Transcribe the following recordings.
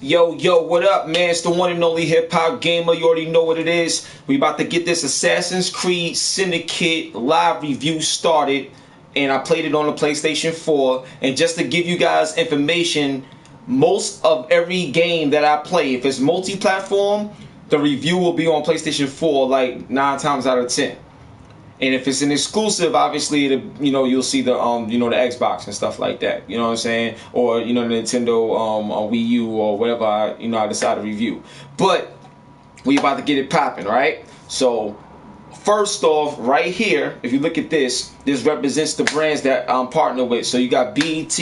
Yo, what up, man? It's the one and only Hip Hop Gamer. You already know what it is. We about to get this Assassin's Creed Syndicate live review started, and I played it on the PlayStation 4. And just to give you guys information, most of every game that I play, if it's multi-platform, the review will be on PlayStation 4 like 9 times out of 10. And if it's an exclusive, obviously, you'll see the the Xbox and stuff like that. You know what I'm saying? Or the Nintendo Wii U or whatever I decide to review. But we about to get it popping, right? So first off, right here, if you look at this represents the brands that I'm partnered with. So you got BET,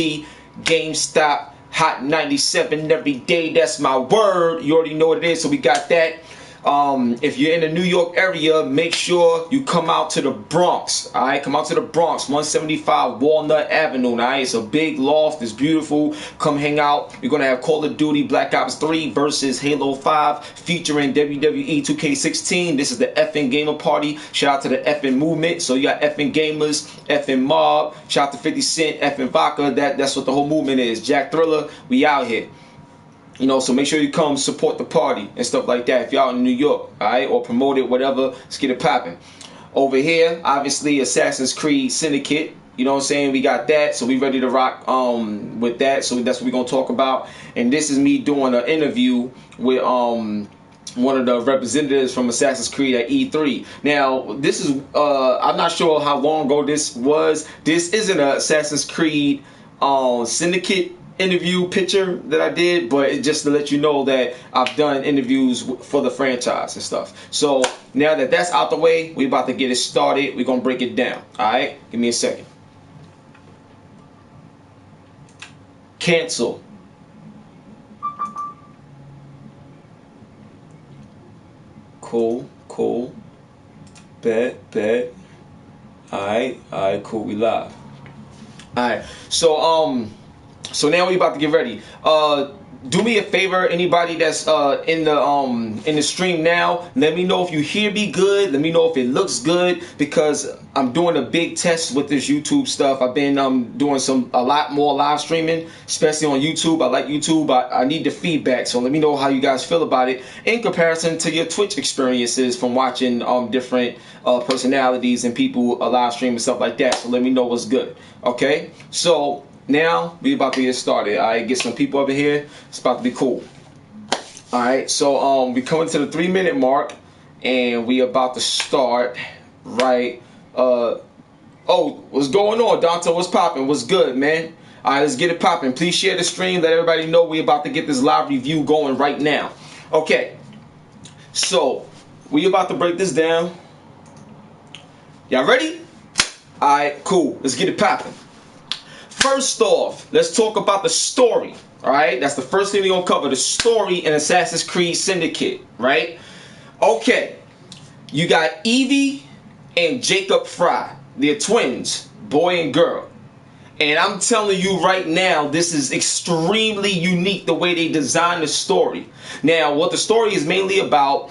GameStop, HOT97 every day. That's my word. You already know what it is. So we got that. If you're in the New York area, make sure you come out to the Bronx. Alright, come out to the Bronx, 175 Walnut Avenue. Alright, it's a big loft, it's beautiful. Come hang out. We're gonna have Call of Duty Black Ops 3 versus Halo 5 featuring WWE 2K16. This is the FN Gamer Party. Shout out to the FN movement. So you got FN Gamers, FN Mob, shout out to 50 Cent, FN Vodka. That's what the whole movement is. Jack Thriller, we out here. So make sure you come support the party and stuff like that if you're out in New York, alright, or promote it, whatever. Let's get it popping. Over here, obviously, Assassin's Creed Syndicate. You know what I'm saying? We got that, so we ready to rock with that. So that's what we're gonna talk about. And this is me doing an interview with one of the representatives from Assassin's Creed at E3. Now, this is I'm not sure how long ago this was. This isn't an Assassin's Creed Syndicate interview picture that I did, but it's just to let you know that I've done interviews for the franchise and stuff. So now that that's out the way, we about to get it started. We're gonna break it down. Alright, give me a second. Cancel. Cool. Bet. Alright, cool, we live. Alright, so now we about to get ready. Do me a favor, anybody that's in the stream now, let me know if you hear me good. Let me know if it looks good, because I'm doing a big test with this YouTube stuff. I've been doing a lot more live streaming, especially on YouTube. I like YouTube. I need the feedback, so let me know how you guys feel about it in comparison to your Twitch experiences from watching different personalities and people live stream and stuff like that. So let me know what's good. Okay, so now we about to get started. Alright, get some people up in here. It's about to be cool. Alright, so we coming to the 3-minute mark, and we about to start right. Oh, what's going on, Dante? What's popping? What's good, man? Alright, let's get it popping. Please share the stream. Let everybody know we about to get this live review going right now. Okay, so we about to break this down. Y'all ready? Alright, cool. Let's get it popping. First off, let's talk about the story. Alright, that's the first thing we're gonna cover, the story in Assassin's Creed Syndicate, right? Okay, you got Evie and Jacob Fry. They're twins, boy and girl. And I'm telling you right now, this is extremely unique the way they designed the story. Now, what the story is mainly about,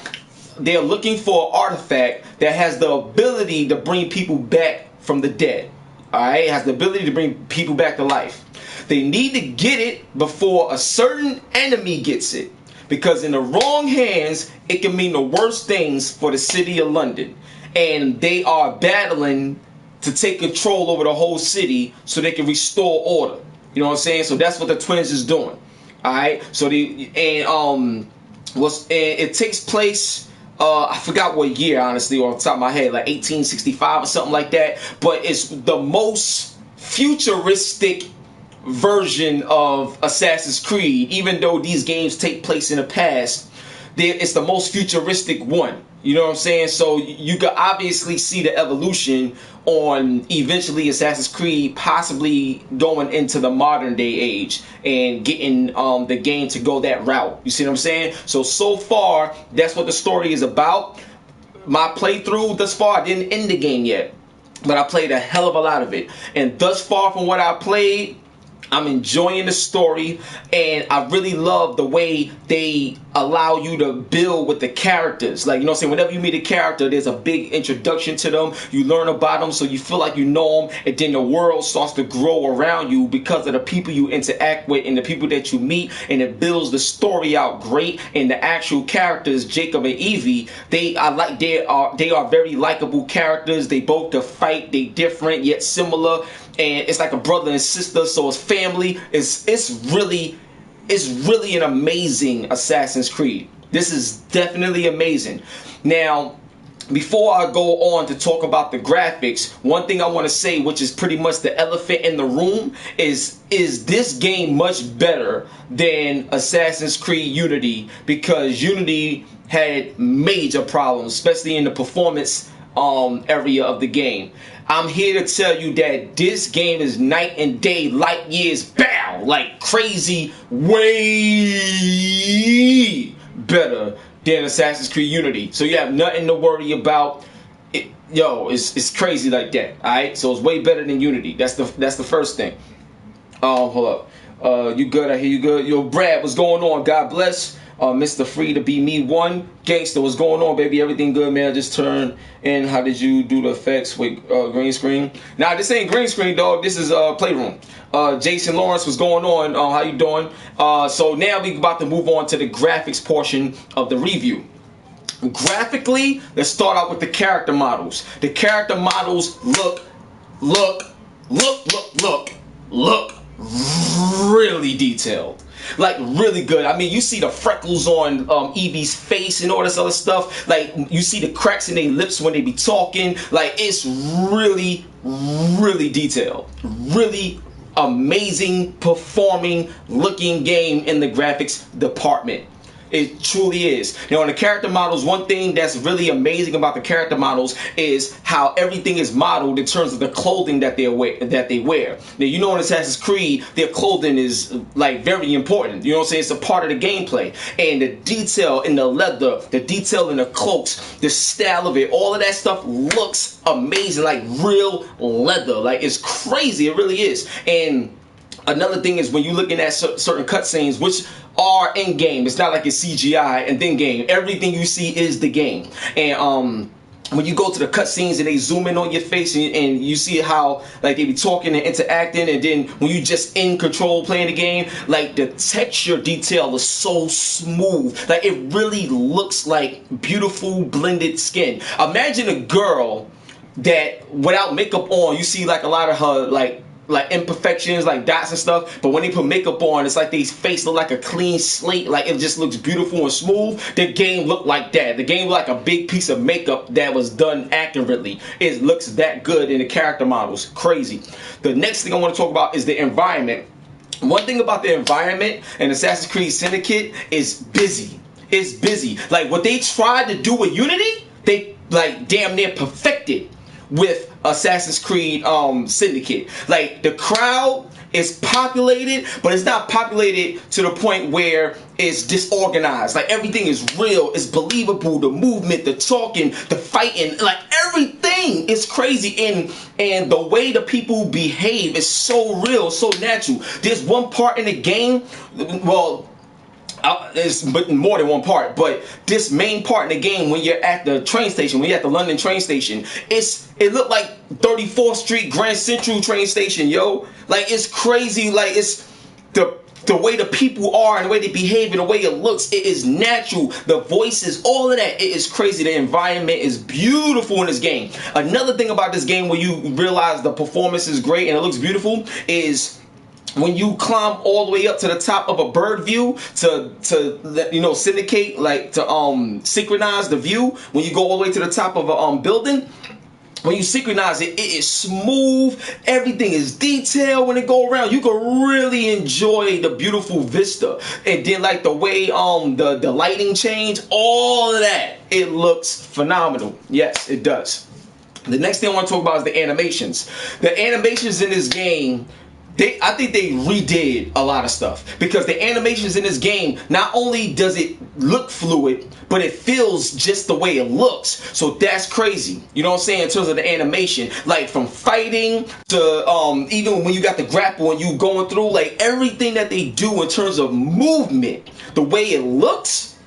they're looking for an artifact that has the ability to bring people back from the dead. Alright, it has the ability to bring people back to life. They need to get it before a certain enemy gets it, because in the wrong hands, it can mean the worst things for the city of London. And they are battling to take control over the whole city so they can restore order. You know what I'm saying? So that's what the twins is doing. Alright, so it takes place. I forgot what year, honestly, off the top of my head, like 1865 or something like that. But it's the most futuristic version of Assassin's Creed. Even though these games take place in the past, it's the most futuristic one. You know what I'm saying? So you can obviously see the evolution on eventually Assassin's Creed possibly going into the modern day age and getting the game to go that route. You see what I'm saying? So far, that's what the story is about. My playthrough thus far, I didn't end the game yet, but I played a hell of a lot of it. And thus far from what I played, I'm enjoying the story, and I really love the way they allow you to build with the characters. Like, you know what I'm saying? Whenever you meet a character, there's a big introduction to them. You learn about them, so you feel like you know them, and then the world starts to grow around you because of the people you interact with and the people that you meet, and it builds the story out great. And the actual characters, Jacob and Evie, they are very likable characters. They both to fight, they different yet similar. And it's like a brother and sister, so it's family. It's really an amazing Assassin's Creed. This is definitely amazing. Now, before I go on to talk about the graphics, one thing I want to say, which is pretty much the elephant in the room, is this game much better than Assassin's Creed Unity? Because Unity had major problems, especially in the performance area of the game. I'm here to tell you that this game is night and day, light years bow, like crazy, way better than Assassin's Creed Unity. So you have nothing to worry about. Yo, it's crazy like that. All right, so it's way better than Unity. That's the first thing. Hold up. You good? I hear you good. Yo, Brad, what's going on? God bless. Mr. Free to be me one. Gangster, what's going on, baby? Everything good, man? I just turned in. How did you do the effects with green screen? Nah, this ain't green screen, dog. This is Playroom. Jason Lawrence, what's going on? How you doing? So now we about to move on to the graphics portion of the review. Graphically, let's start out with the character models. The character models look really detailed. Like, really good. I mean, you see the freckles on Evie's face and all this other stuff. Like, you see the cracks in their lips when they be talking. Like, it's really detailed. Really amazing performing looking game in the graphics department. It truly is. Now, on the character models, one thing that's really amazing about the character models is how everything is modeled in terms of the clothing that they wear. Now, you know, in Assassin's Creed, their clothing is like very important. You know what I'm saying? It's a part of the gameplay. And the detail in the leather, the detail in the cloaks, the style of it, all of that stuff looks amazing, like real leather. Like, it's crazy. It really is. And another thing is when you're looking at certain cutscenes, which are in game, it's not like it's CGI and then game. Everything you see is the game. And when you go to the cutscenes and they zoom in on your face and you see how like they be talking and interacting, and then when you just in control playing the game, like the texture detail is so smooth. Like, it really looks like beautiful blended skin. Imagine a girl that without makeup on, you see like a lot of her like imperfections, like dots and stuff, but when they put makeup on, it's like their face look like a clean slate. Like, it just looks beautiful and smooth. The game looked like that. The game looked like a big piece of makeup that was done accurately. It looks that good in the character models. Crazy. The next thing I want to talk about is the environment. One thing about the environment in Assassin's Creed Syndicate is busy. It's busy. Like, what they tried to do with Unity, they like damn near perfected with Assassin's Creed Syndicate. Like, the crowd is populated, but it's not populated to the point where it's disorganized. Like, everything is real, it's believable. The movement, the talking, the fighting, like everything is crazy. And the way the people behave is so real, so natural. There's one part in the game, well, there's more than one part, but this main part in the game, when you're at the train station, when you're at the London train station, it looked like 34th Street Grand Central train station, yo. Like, it's crazy. Like, it's the way the people are and the way they behave and the way it looks. It is natural. The voices, all of that, it is crazy. The environment is beautiful in this game. Another thing about this game where you realize the performance is great and it looks beautiful is when you climb all the way up to the top of a bird view to you know, syndicate, like to synchronize the view. When you go all the way to the top of a building, when you synchronize it, it is smooth. Everything is detailed. When it go around, you can really enjoy the beautiful vista. And then like the way the lighting change, all of that, it looks phenomenal. Yes, it does. The next thing I want to talk about is the animations. The animations in this game I think they redid a lot of stuff, because the animations in this game, not only does it look fluid, but it feels just the way it looks. So that's crazy. You know what I'm saying? In terms of the animation, like from fighting to even when you got the grapple and you going through, like everything that they do in terms of movement, the way it looks,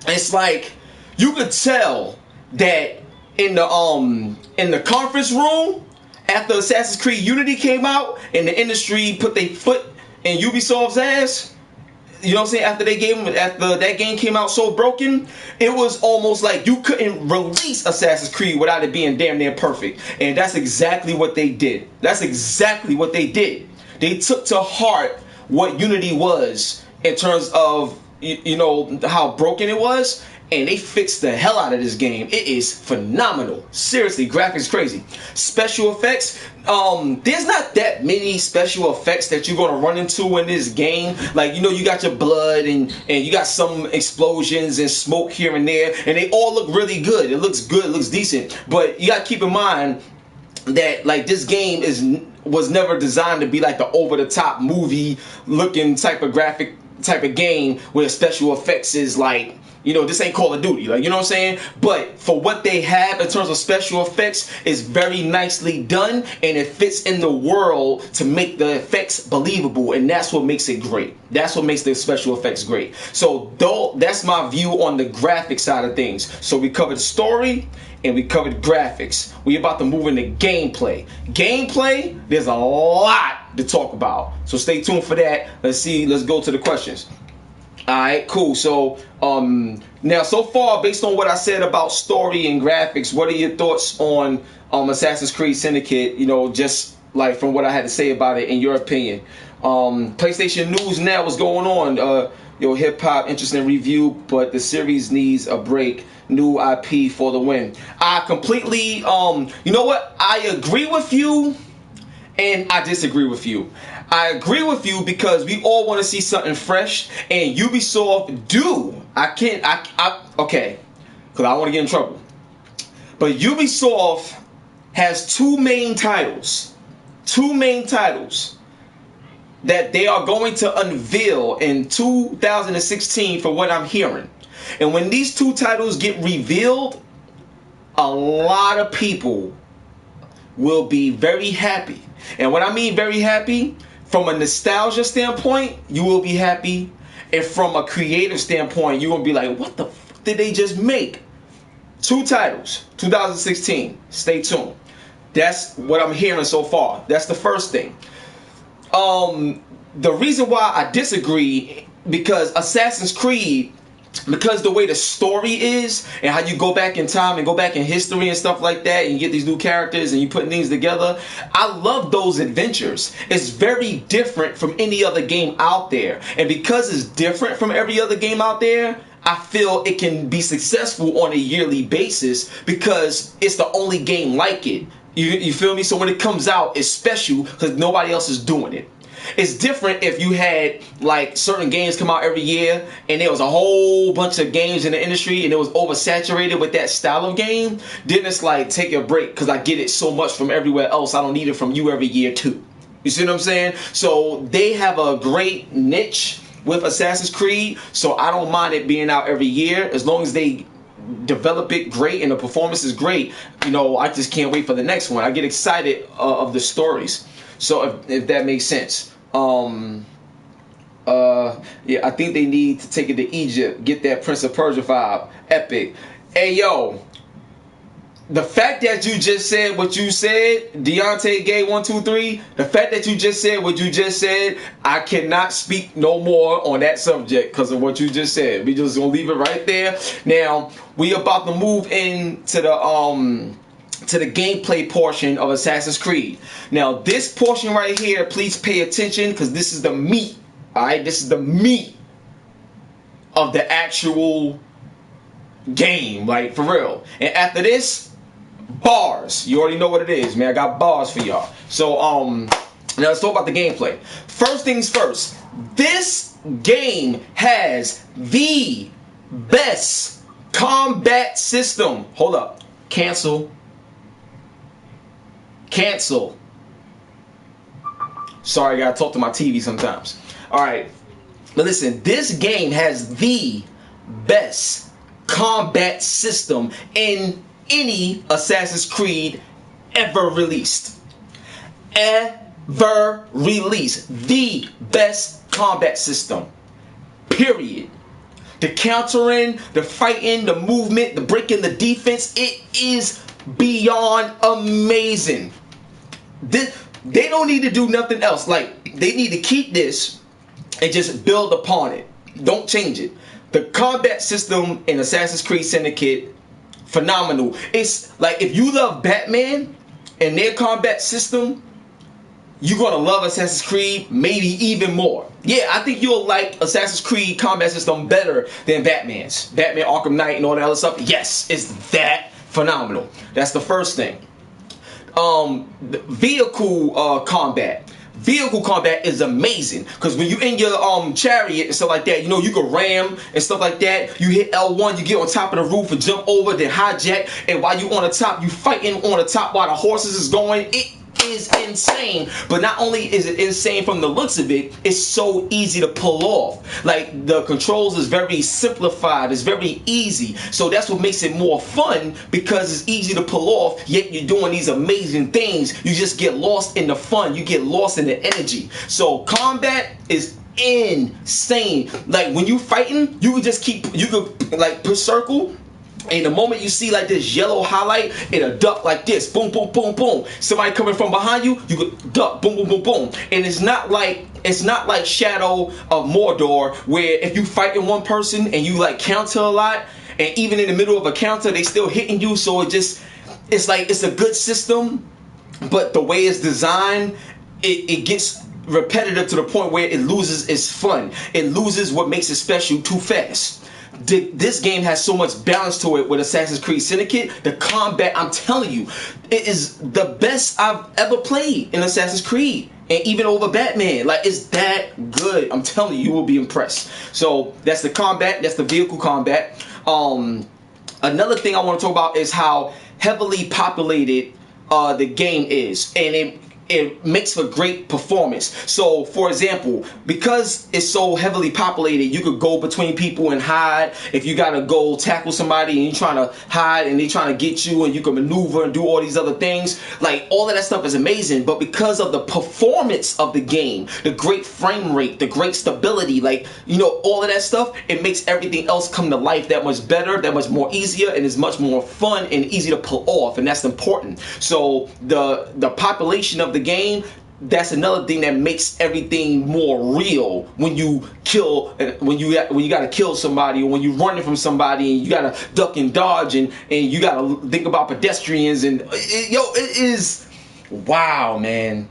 it's like you could tell that in the conference room after Assassin's Creed Unity came out and the industry put their foot in Ubisoft's ass. You know what I'm saying? After that game came out so broken, it was almost like you couldn't release Assassin's Creed without it being damn near perfect. And that's exactly what they did. That's exactly what they did. They took to heart what Unity was in terms of, you know, how broken it was, and they fixed the hell out of this game. It is phenomenal. Seriously, graphics crazy. Special effects, there's not that many special effects that you're gonna run into in this game. Like, you know, you got your blood and you got some explosions and smoke here and there, and they all look really good. It looks good, it looks decent. But you gotta keep in mind that, like, this game was never designed to be like the over-the-top movie looking type of game where special effects is like, you know, this ain't Call of Duty, like, you know what I'm saying? But for what they have in terms of special effects is very nicely done, and it fits in the world to make the effects believable, and that's what makes it great. That's what makes the special effects great. So that's my view on the graphic side of things. So we covered story and we covered graphics. We about to move into gameplay. Gameplay, there's a lot to talk about. So stay tuned for that. Let's go to the questions. Alright, cool. So now so far, based on what I said about story and graphics, what are your thoughts on Assassin's Creed Syndicate? You know, just like from what I had to say about it, in your opinion. PlayStation News now, what's going on? Yo, hip hop, interesting review, but the series needs a break. New IP for the win. I completely, you know what? I agree with you, and I disagree with you. I agree with you because we all want to see something fresh, and Ubisoft do. Okay, because I want to get in trouble. But Ubisoft has two main titles that they are going to unveil in 2016, for what I'm hearing. And when these two titles get revealed, a lot of people will be very happy. And when I mean very happy, from a nostalgia standpoint, you will be happy. And from a creative standpoint, you're going to be like, what the f did they just make? Two titles, 2016. Stay tuned. That's what I'm hearing so far. That's the first thing. The reason why I disagree, because Assassin's Creed, because the way the story is and how you go back in time and go back in history and stuff like that, and you get these new characters and you put things together, I love those adventures. It's very different from any other game out there, and because it's different from every other game out there, I feel it can be successful on a yearly basis because it's the only game like it. You feel me? So when it comes out, it's special because nobody else is doing it. It's different if you had like certain games come out every year and there was a whole bunch of games in the industry and it was oversaturated with that style of game. Then it's like, take a break because I get it so much from everywhere else. I don't need it from you every year too. You see what I'm saying? So they have a great niche with Assassin's Creed, so I don't mind it being out every year as long as they develop it great and the performance is great. You know, I just can't wait for the next one. I get excited of the stories. So if that makes sense. Yeah, I think they need to take it to Egypt, get that Prince of Persia vibe. Epic. Hey yo, the fact that you just said what you said, Deontay Gay 123, the fact that you just said what you just said, I cannot speak no more on that subject because of what you just said. We just gonna leave it right there. Now we about to move into the gameplay portion of Assassin's Creed. Now this portion right here, please pay attention because this is the meat. Alright, this is the meat of the actual game, like for real. And after this, bars. You already know what it is, man. I got bars for y'all. So now let's talk about the gameplay. First things first, this game has the best combat system. Hold up. Cancel. Sorry, I gotta talk to my TV sometimes. Alright, but listen, this game has the best combat system in any Assassin's Creed ever released. Ever released. The best combat system. Period. The countering, the fighting, the movement, the breaking, the defense, it is beyond amazing. They don't need to do nothing else. Like, they need to keep this and just build upon it. Don't change it. The combat system in Assassin's Creed Syndicate, phenomenal. It's like, if you love Batman and their combat system, you're gonna love Assassin's Creed maybe even more. Yeah, I think you'll like Assassin's Creed combat system better than Batman's. Batman Arkham Knight and all that other stuff. Yes, it's that phenomenal. That's the first thing. Vehicle combat. Vehicle combat is amazing, because when you in your chariot and stuff like that, you know, you can ram and stuff like that. You hit L1, you get on top of the roof and jump over, then hijack, and while you on the top, you fighting on the top while the horses is going. It is insane. But not only is it insane from the looks of it, it's so easy to pull off. Like, the controls is very simplified, it's very easy. So that's what makes it more fun, because it's easy to pull off, yet you're doing these amazing things. You just get lost in the fun, you get lost in the energy. So combat is insane. Like, when you fighting, you can just keep, you could like push circle, and the moment you see like this yellow highlight, it'll duck like this. Boom, boom, boom, boom. Somebody coming from behind you, you could duck. Boom, boom, boom, boom. And it's not like Shadow of Mordor, where if you fighting one person and you like counter a lot, and even in the middle of a counter, they still hitting you. So it's like, it's a good system, but the way it's designed, it gets repetitive to the point where it loses its fun. It loses what makes it special too fast. This game has so much balance to it with Assassin's Creed Syndicate. The combat, I'm telling you, it is the best I've ever played in Assassin's Creed. And even over Batman. Like, it's that good. I'm telling you, you will be impressed. So, that's the combat. That's the vehicle combat. Another thing I want to talk about is how heavily populated the game is. And it makes for great performance. So, for example, because it's so heavily populated, you could go between people and hide. If you gotta go tackle somebody and you're trying to hide and they're trying to get you, and you can maneuver and do all these other things, like, all of that stuff is amazing. But because of the performance of the game, the great frame rate, the great stability, like, you know, all of that stuff, it makes everything else come to life that much better, that much more easier, and is much more fun and easy to pull off, and that's important. So the population of the game, that's another thing that makes everything more real. When you kill, when you gotta kill somebody, or when you're running from somebody and you gotta duck and dodge, and you gotta think about pedestrians, and it is, wow, man.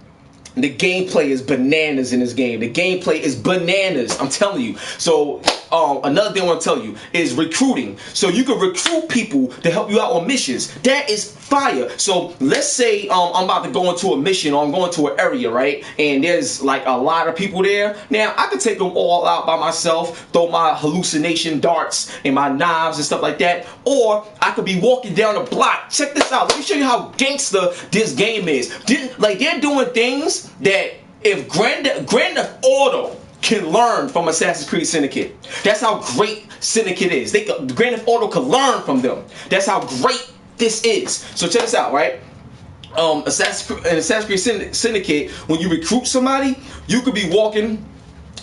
The gameplay is bananas in this game. The gameplay is bananas, I'm telling you. So another thing I want to tell you is recruiting. So you can recruit people to help you out on missions. That is fire. So let's say I'm about to go into a mission, or I'm going to an area, right? And there's like a lot of people there. Now, I could take them all out by myself, throw my hallucination darts and my knives and stuff like that. Or I could be walking down the block. Check this out. Let me show you how gangster this game is. Like, they're doing things that if Grand Theft Auto can learn from Assassin's Creed Syndicate. That's how great Syndicate is. Grand Theft Auto can learn from them. That's how great this is. So check this out, right? Assassin's Creed Syndicate, when you recruit somebody, you could be walking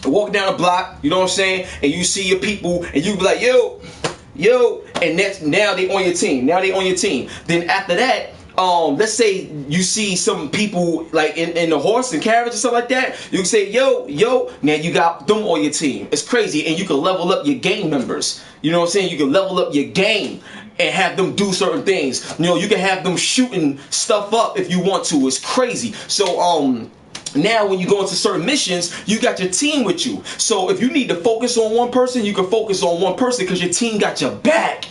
down a block, you know what I'm saying, and you see your people, and you be like, yo, and now they on your team. Then after that, let's say you see some people like in the horse and carriage and stuff like that, you can say, yo, now you got them on your team. It's crazy. And you can level up your gang members. You know what I'm saying? You can level up your gang and have them do certain things. You know, you can have them shooting stuff up if you want to. It's crazy. So now when you go into certain missions, you got your team with you. So if you need to focus on one person, you can focus on one person because your team got your back.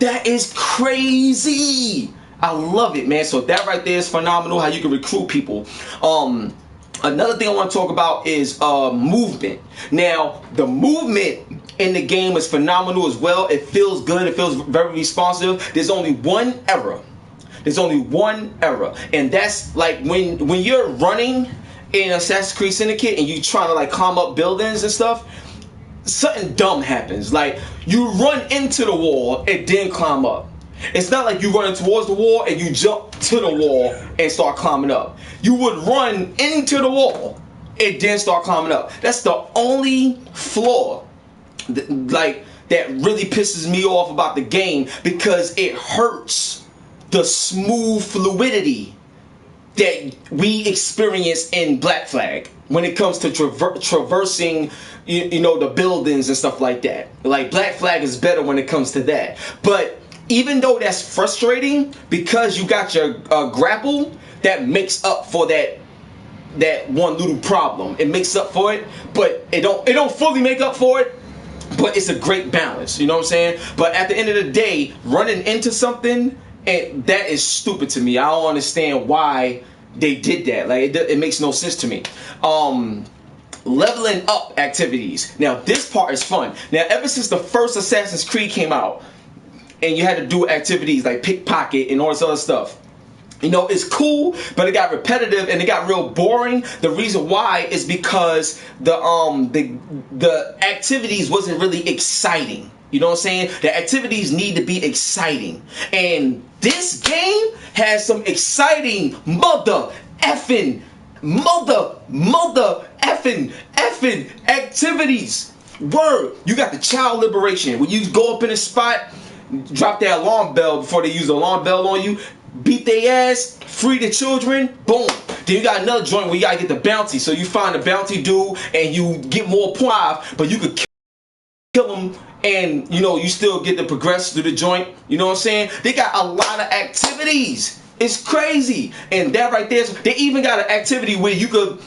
That is crazy. I love it, man. So that right there is phenomenal, how you can recruit people. Another thing I want to talk about is movement. Now, the movement in the game is phenomenal as well. It feels good. It feels very responsive. There's only one error. And that's like when you're running in Assassin's Creed Syndicate and you trying to like climb up buildings and stuff, something dumb happens. Like you run into the wall and then climb up. It's not like you running towards the wall and you jump to the wall and start climbing up. You would run into the wall and then start climbing up. That's the only flaw that really pisses me off about the game, because it hurts the smooth fluidity that we experience in Black Flag when it comes to traversing the buildings and stuff like that. Like Black Flag is better when it comes to that. But even though that's frustrating, because you got your grapple, that makes up for that one little problem. It makes up for it, but it don't fully make up for it. But it's a great balance, you know what I'm saying? But at the end of the day, running into something, and that is stupid to me. I don't understand why they did that. Like it makes no sense to me. Leveling up activities. Now this part is fun. Now ever since the first Assassin's Creed came out, and you had to do activities like pickpocket and all this other stuff, it's cool, but it got repetitive and it got real boring. The reason why is because the activities wasn't really exciting. You know what I'm saying? The activities need to be exciting. And this game has some exciting mother effing activities. Word. You got the child liberation. When you go up in a spot, drop that alarm bell before they use the alarm bell on you, beat their ass, free the children, boom. Then you got another joint where you gotta get the bounty. So you find the bounty dude and you get more points, but you could kill him and you still get to progress through the joint. You know what I'm saying? They got a lot of activities. It's crazy. And that right there, they even got an activity where you could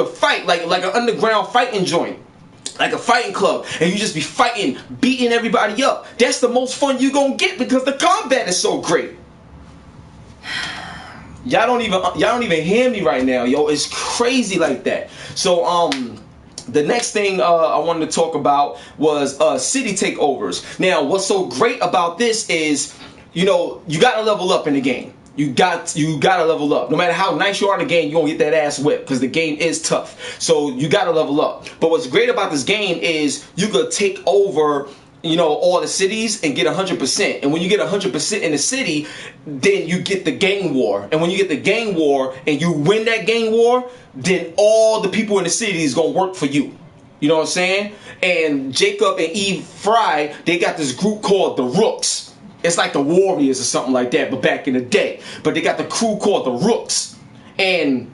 fight like an underground fighting joint. Like a fighting club, and you just be fighting, beating everybody up. That's the most fun you gonna get because the combat is so great. Y'all don't even hear me right now, yo. It's crazy like that. So the next thing I wanted to talk about was city takeovers. Now, what's so great about this is, you gotta level up in the game. You gotta level up. No matter how nice you are in the game, you gonna get that ass whipped because the game is tough. So you gotta level up. But what's great about this game is you could take over, all the cities and get 100%. And when you get 100% in the city, then you get the gang war. And when you get the gang war and you win that gang war, then all the people in the city is gonna work for you. You know what I'm saying? And Jacob and Eve Fry, they got this group called the Rooks. It's like the Warriors or something like that, but back in the day. But they got the crew called the Rooks. And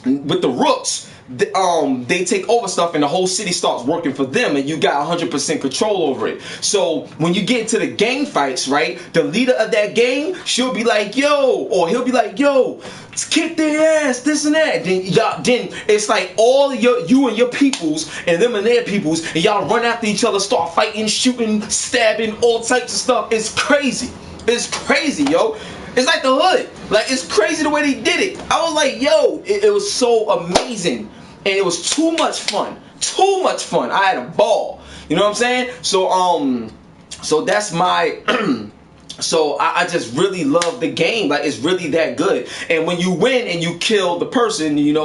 with the Rooks, they take over stuff and the whole city starts working for them and you got 100% control over it. So when you get into the gang fights, right, the leader of that gang, she'll be like, yo, or he'll be like, yo, kick their ass, this and that. Then it's like all you and your peoples and them and their peoples, and y'all run after each other, start fighting, shooting, stabbing, all types of stuff. It's crazy. It's crazy, yo. It's like the hood. Like, it's crazy the way they did it. I was like, yo, it was so amazing. And it was too much fun. Too much fun. I had a ball. You know what I'm saying? So that's my so I just really love the game. Like, it's really that good. And when you win and you kill the person, you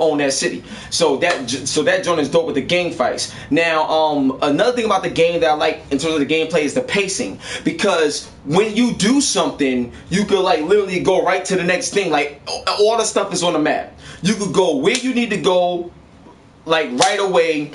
own that city. So that joint is dope with the gang fights. Now, another thing about the game that I like in terms of the gameplay is the pacing. Because when you do something, you could like literally go right to the next thing. Like, all the stuff is on the map. You could go where you need to go, like right away.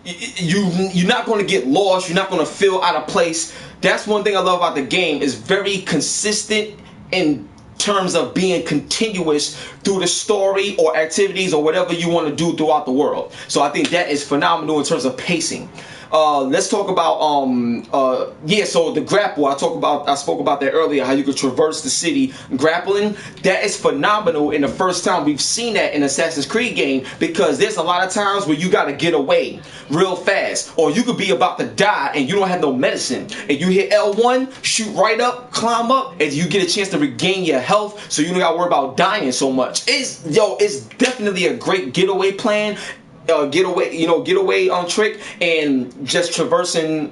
You're not going to get lost. You're not going to feel out of place. That's one thing I love about the game. It's very consistent in terms of being continuous through the story or activities or whatever you want to do throughout the world. So I think that is phenomenal in terms of pacing. Let's talk about so the grapple. I spoke about that earlier, how you could traverse the city grappling. That is phenomenal. In the first time we've seen that in Assassin's Creed game, because there's a lot of times where you got to get away real fast, or you could be about to die and you don't have no medicine, and you hit L1, shoot right up, climb up, and you get a chance to regain your health, so you don't got to worry about dying so much. It's definitely a great getaway plan. Getaway trick, and just traversing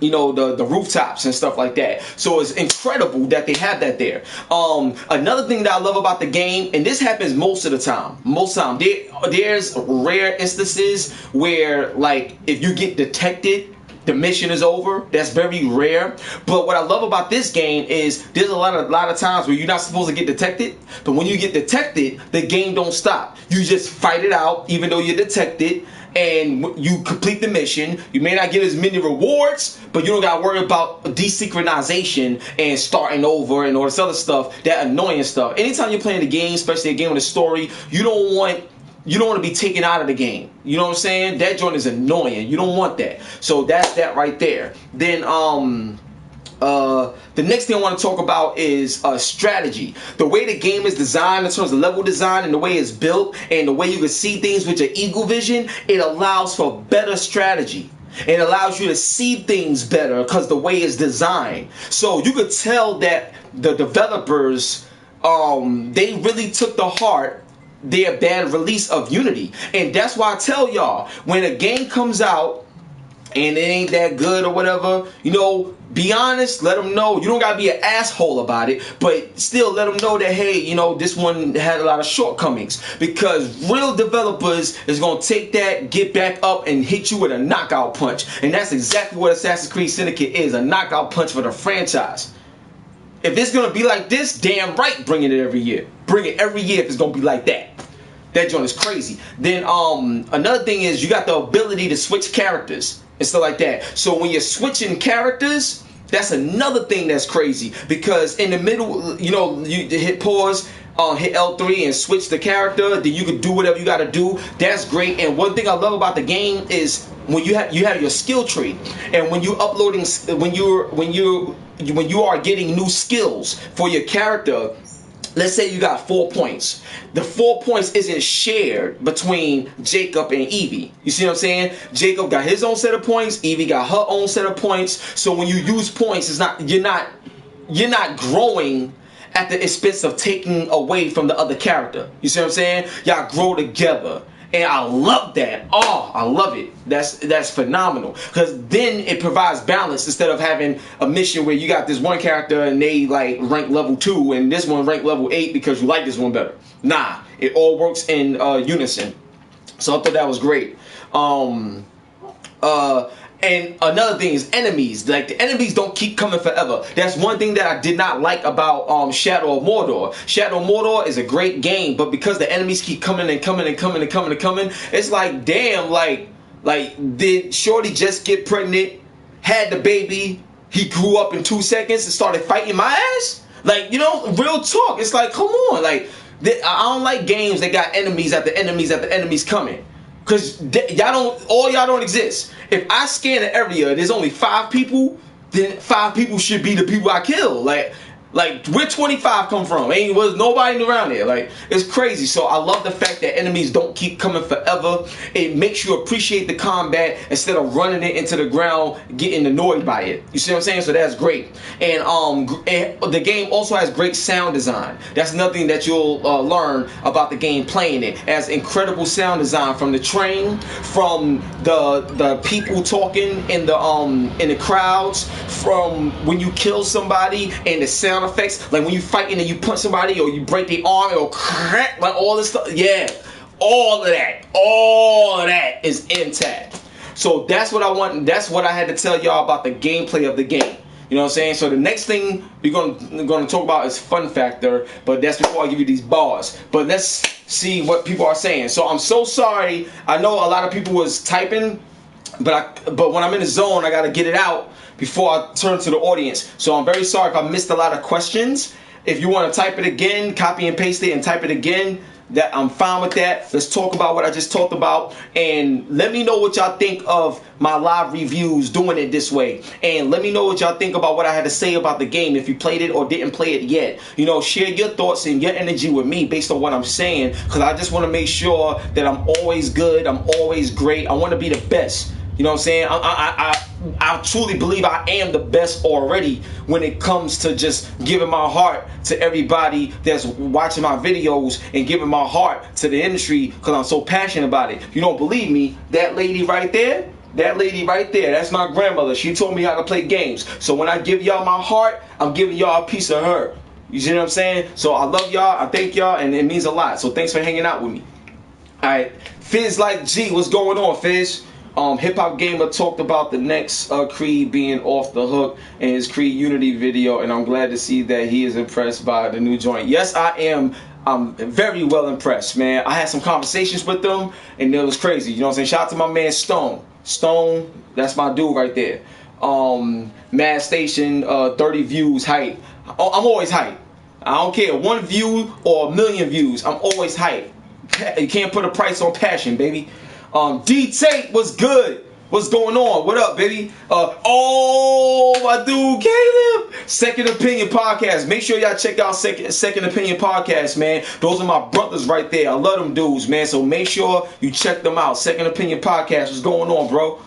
you know, the rooftops and stuff like that. So it's incredible that they have that there. Another thing that I love about the game, and this happens most of the time, there's rare instances where, like, if you get detected, the mission is over. That's very rare. But what I love about this game is there's a lot of times where you're not supposed to get detected, but when you get detected, the game don't stop. You just fight it out even though you're detected, and you complete the mission. You may not get as many rewards, but you don't got to worry about desynchronization and starting over and all this other stuff, that annoying stuff. Anytime you're playing a game, especially a game with a story, you don't want to be taken out of the game. You know what I'm saying? That joint is annoying. You don't want that. So that's that right there. Then the next thing I want to talk about is strategy. The way the game is designed in terms of level design and the way it's built and the way you can see things with your eagle vision, it allows for better strategy. It allows you to see things better because the way it's designed. So you could tell that the developers, they really took to heart their bad release of Unity. And that's why I tell y'all, when a game comes out and it ain't that good or whatever, you know, be honest, let them know. You don't gotta be an asshole about it, but still let them know that, hey, you know, this one had a lot of shortcomings, because real developers is gonna take that, get back up, and hit you with a knockout punch. And that's exactly what Assassin's Creed Syndicate is, a knockout punch for the franchise. If it's gonna be like this, damn right, bring it every year. Bring it every year if it's gonna be like that. That joint is crazy. Then another thing is you got the ability to switch characters and stuff like that. So when you're switching characters, that's another thing that's crazy, because in the middle, you know, you hit pause, hit L3 and switch the character, then you can do whatever you gotta do. That's great. And one thing I love about the game is when you have your skill tree, and when you uploading, when you are getting new skills for your character. Let's say you got 4 points. The 4 points isn't shared between Jacob and Evie. You see what I'm saying? Jacob got his own set of points. Evie got her own set of points. So when you use points, it's not you're not growing at the expense of taking away from the other character. You see what I'm saying? Y'all grow together. And I love that. Oh, I love it. That's phenomenal. Because then it provides balance, instead of having a mission where you got this one character and they like rank level 2 and this one rank level 8 because you like this one better. Nah, it all works in unison. So I thought that was great. And another thing is enemies. Like, the enemies don't keep coming forever. That's one thing that I did not like about Shadow of Mordor. Shadow of Mordor is a great game, but because the enemies keep coming and coming and coming and coming and coming, it's like, damn, like did Shorty just get pregnant, had the baby, he grew up in 2 seconds and started fighting my ass? Like, you know, real talk. It's like, come on. Like, I don't like games that got enemies after enemies after enemies coming. Because y'all don't exist. If I scan an area, there's only 5 people, then 5 people should be the people I kill. Like where 25 come from? Ain't was nobody around there. Like, it's crazy. So I love the fact that enemies don't keep coming forever. It makes you appreciate the combat instead of running it into the ground, getting annoyed by it. You see what I'm saying? So that's great. And the game also has great sound design. That's another thing that you'll learn about the game playing it. It has incredible sound design, from the train, from the people talking in the crowds, from when you kill somebody and the sound effects, like when you fighting and you punch somebody or you break their arm, it'll crack, like all this stuff. Yeah, all of that is intact. So that's what I want, and that's what I had to tell y'all about the gameplay of the game. You know what I'm saying? So the next thing we're gonna talk about is fun factor, but that's before I give you these bars. But let's see what people are saying. So I'm so sorry. I know a lot of people was typing, but when I'm in the zone, I gotta get it out before I turn to the audience. So I'm very sorry if I missed a lot of questions. If you want to type it again, copy and paste it and type it again, that I'm fine with that. Let's talk about what I just talked about, and let me know what y'all think of my live reviews doing it this way. And let me know what y'all think about what I had to say about the game, if you played it or didn't play it yet. You know, share your thoughts and your energy with me based on what I'm saying, because I just want to make sure that I'm always good, I'm always great. I want to be the best. You know what I'm saying? I truly believe I am the best already when it comes to just giving my heart to everybody that's watching my videos and giving my heart to the industry, because I'm so passionate about it. If you don't believe me, that lady right there, That lady right there, that's my grandmother. She taught me how to play games. So when I give y'all my heart, I'm giving y'all a piece of her. You see what I'm saying? So I love y'all, I thank y'all, and it means a lot. So thanks for hanging out with me. Alright, Fizz like G, what's going on, Fizz? Hip Hop Gamer talked about the next Creed being off the hook in his Creed Unity video, and I'm glad to see that he is impressed by the new joint. Yes, I am. I'm very well impressed, man. I had some conversations with them, and it was crazy. You know what I'm saying? Shout out to my man Stone. Stone, that's my dude right there. Mad Station, 30 views, hype. I'm always hype. I don't care, 1 view or 1,000,000 views. I'm always hype. You can't put a price on passion, baby. D-Tate, what's good? What's going on? What up, baby? Oh, my dude, Caleb. Second Opinion Podcast. Make sure y'all check out Second Opinion Podcast, man. Those are my brothers right there. I love them dudes, man. So make sure you check them out. Second Opinion Podcast. What's going on, bro?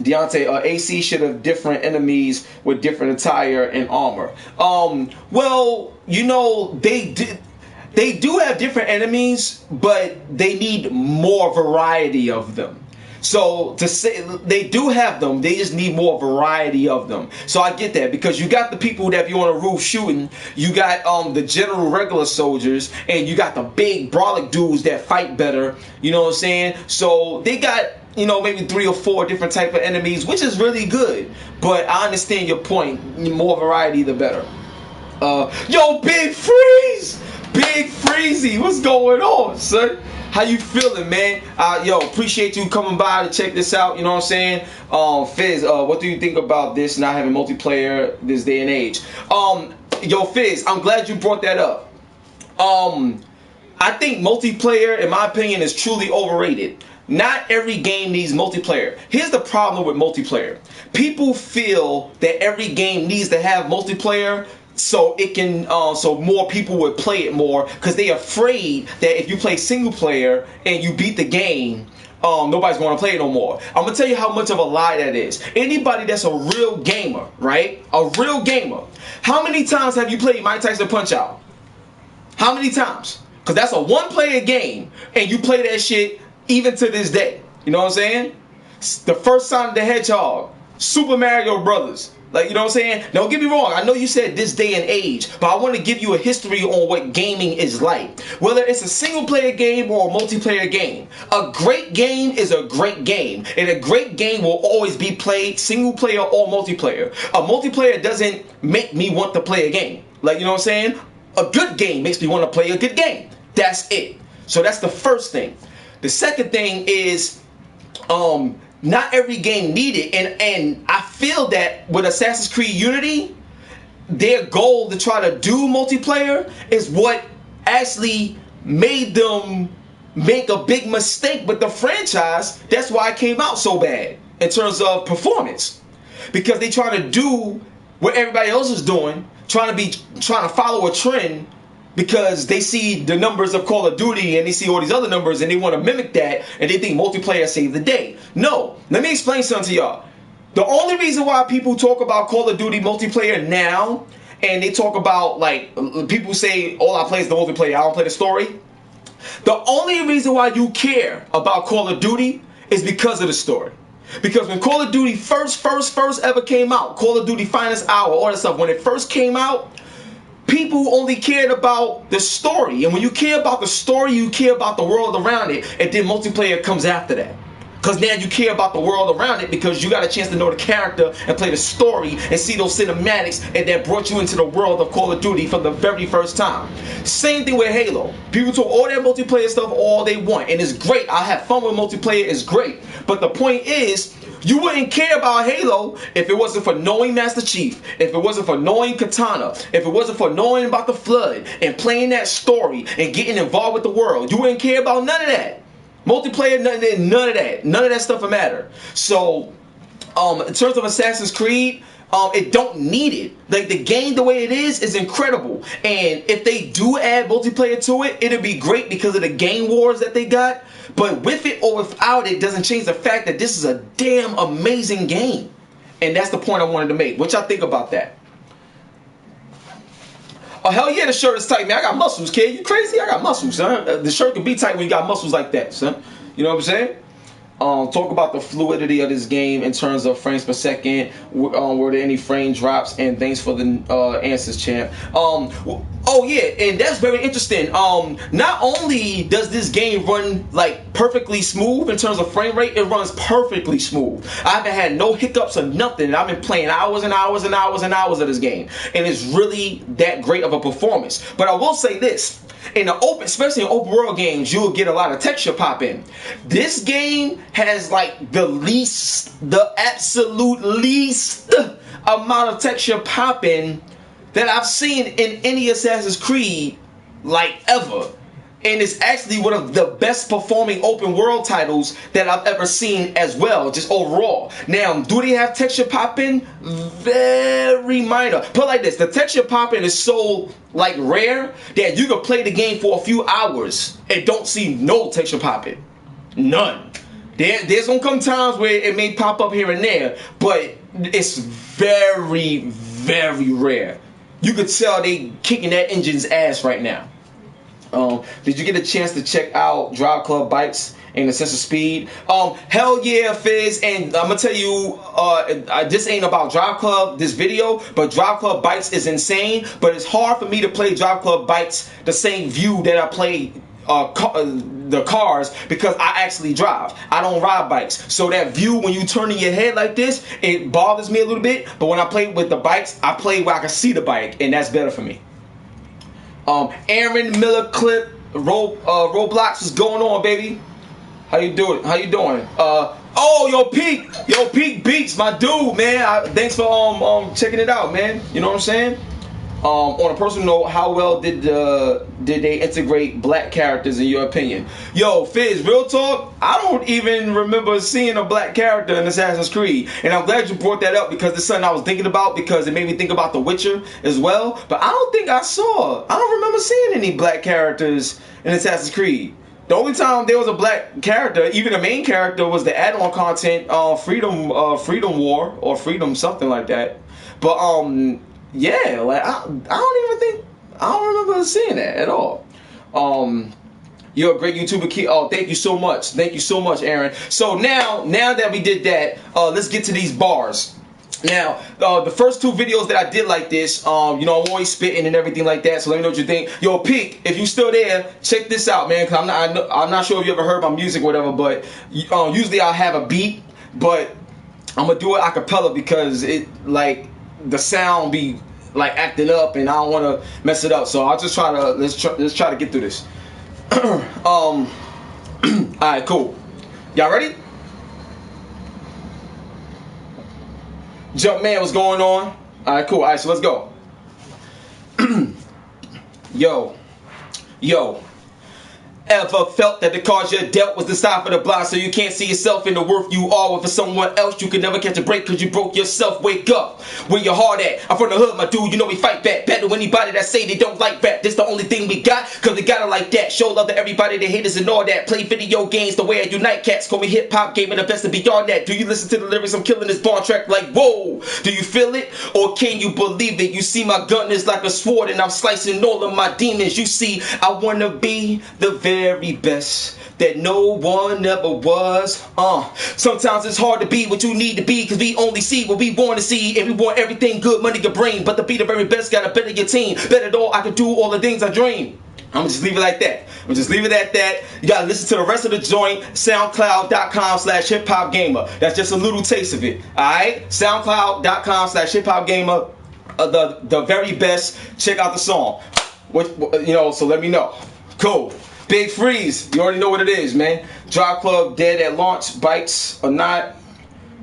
Deontay, AC should have different enemies with different attire and armor. Well, you know, they do have different enemies, but they need more variety of them. So to say they do have them, they just need more variety of them. So I get that, because you got the people that be on the roof shooting, you got the general regular soldiers, and you got the big brolic dudes that fight better. You know what I'm saying? So they got, you know, maybe 3 or 4 different type of enemies, which is really good. But I understand your point. More variety, the better. Yo, Big Freeze! Big Freezy, what's going on, son? How you feeling, man? Yo, appreciate you coming by to check this out. You know what I'm saying? Fizz, what do you think about this not having multiplayer this day and age? Yo, Fizz, I'm glad you brought that up. I think multiplayer, in my opinion, is truly overrated. Not every game needs multiplayer. Here's the problem with multiplayer. People feel that every game needs to have multiplayer so it can, so more people would play it more, because they're afraid that if you play single player and you beat the game, nobody's going to play it no more. I'm going to tell you how much of a lie that is. Anybody that's a real gamer, right? A real gamer. How many times have you played Mike Tyson Punch-Out? How many times? Because that's a one-player game, and you play that shit even to this day. You know what I'm saying? The first Sonic the Hedgehog, Super Mario Brothers. Like, you know what I'm saying? Don't get me wrong. I know you said this day and age, but I want to give you a history on what gaming is like. Whether it's a single-player game or a multiplayer game. A great game is a great game. And a great game will always be played single-player or multiplayer. A multiplayer doesn't make me want to play a game. Like, you know what I'm saying? A good game makes me want to play a good game. That's it. So that's the first thing. The second thing is, not every game needed, and I feel that with Assassin's Creed Unity, their goal to try to do multiplayer is what actually made them make a big mistake with the franchise. That's why it came out so bad in terms of performance, because they try to do what everybody else is doing, trying to follow a trend, because they see the numbers of Call of Duty and they see all these other numbers and they want to mimic that, and they think multiplayer saved the day. No, let me explain something to y'all. The only reason why people talk about Call of Duty multiplayer now, and they talk about, like, people say, all I play is the multiplayer, I don't play the story. The only reason why you care about Call of Duty is because of the story. Because when Call of Duty first ever came out, Call of Duty Finest Hour, all that stuff, when it first came out, people only cared about the story. And when you care about the story, you care about the world around it. And then multiplayer comes after that. Because now you care about the world around it, because you got a chance to know the character and play the story and see those cinematics, and that brought you into the world of Call of Duty for the very first time. Same thing with Halo. People talk all that multiplayer stuff all they want, and it's great. I have fun with multiplayer, it's great. But the point is, you wouldn't care about Halo if it wasn't for knowing Master Chief, if it wasn't for knowing Katana, if it wasn't for knowing about the Flood and playing that story and getting involved with the world. You wouldn't care about none of that. Multiplayer, none of that. None of that stuff would matter. So, in terms of Assassin's Creed, it don't need it. Like, the game the way it is incredible. And if they do add multiplayer to it, it'll be great because of the game wars that they got. But with it or without it doesn't change the fact that this is a damn amazing game. And that's the point I wanted to make. What y'all think about that? Oh, hell yeah, the shirt is tight, man. I got muscles, kid. You crazy? I got muscles, son. The shirt can be tight when you got muscles like that, son. You know what I'm saying? Talk about the fluidity of this game in terms of frames per second. Were there any frame drops? And thanks for the answers, champ. Oh yeah, and that's very interesting. Not only does this game run like perfectly smooth in terms of frame rate, it runs perfectly smooth. I haven't had no hiccups or nothing. I've been playing hours and hours and hours and hours of this game, and it's really that great of a performance. But I will say this. In the open, especially in open world games, you will get a lot of texture pop in. This game has like the absolute least amount of texture pop in that I've seen in any Assassin's Creed like ever. And it's actually one of the best performing open world titles that I've ever seen as well, just overall. Now, do they have texture pop-in? Very minor. Put it like this, the texture pop-in is so like rare that you can play the game for a few hours and don't see no texture pop-in. None. There's gonna come times where it may pop up here and there, but it's very, very rare. You could tell they kicking that engine's ass right now. Did you get a chance to check out Drive Club Bikes and the Sense of Speed? Hell yeah, Fizz. And I'm gonna tell you, this ain't about Drive Club, this video, but Drive Club Bikes is insane. But it's hard for me to play Drive Club Bikes the same view that I play the cars, because I actually drive. I don't ride bikes. So that view when you turn in your head like this, it bothers me a little bit. But when I play with the bikes, I play where I can see the bike, and that's better for me. Aaron Miller Clip Roblox, what's going on, baby? How you doing? How you doing? Oh, yo Peak Beats, my dude, man. Thanks for checking it out, man. You know what I'm saying? On a personal note, how well did they integrate black characters in your opinion? Yo, Fizz, real talk, I don't even remember seeing a black character in Assassin's Creed. And I'm glad you brought that up, because it's something I was thinking about, because it made me think about The Witcher as well. But I don't remember seeing any black characters in Assassin's Creed. The only time there was a black character, even the main character, was the add-on content, Freedom War, or Freedom something like that. But yeah, like I don't remember seeing that at all. You're a great YouTuber, kid. Oh, thank you so much. Thank you so much, Aaron. So now that we did that, let's get to these bars. Now, the first two videos that I did like this, I'm always spitting and everything like that. So let me know what you think. Yo, Peak, if you still there, check this out, man. Cause I'm not sure if you ever heard my music or whatever, but usually I'll have a beat, but I'm gonna do it a cappella because it like the sound be like acting up, and I don't want to mess it up. So I'll just try to let's try to get through this. All right, cool. Y'all ready? Jump man, what's going on? All right, cool. All right, so let's go. Yo. Ever felt that the cards you dealt was the style for the block, so you can't see yourself in the worth you are? Or for someone else, you can never catch a break because you broke yourself. Wake up, where your heart at? I'm from the hood, my dude, you know we fight back. Battle anybody that say they don't like rap. This the only thing we got, cause we got it like that. Show love to everybody that hate us and all that. Play video games the way I unite cats. Call me HipHopGamer, the best to beyond that. Do you listen to the lyrics? I'm killing this barn track like whoa. Do you feel it? Or can you believe it? You see my gun is like a sword and I'm slicing all of my demons. You see, I wanna be the very best that no one ever was. Sometimes it's hard to be what you need to be, cause we only see what we want to see, and we want everything good money can bring. But to be the very best, gotta better your team. Better at all, I can do all the things I dream. I'm just leave it like that. I'm just leave it at that. You gotta listen to the rest of the joint. SoundCloud.com/HipHopGamer. That's just a little taste of it. Alright? SoundCloud.com/HipHopGamer. The very best. Check out the song. So let me know. Cool. Big Freeze, you already know what it is, man. Drive Club dead at launch, bikes or not.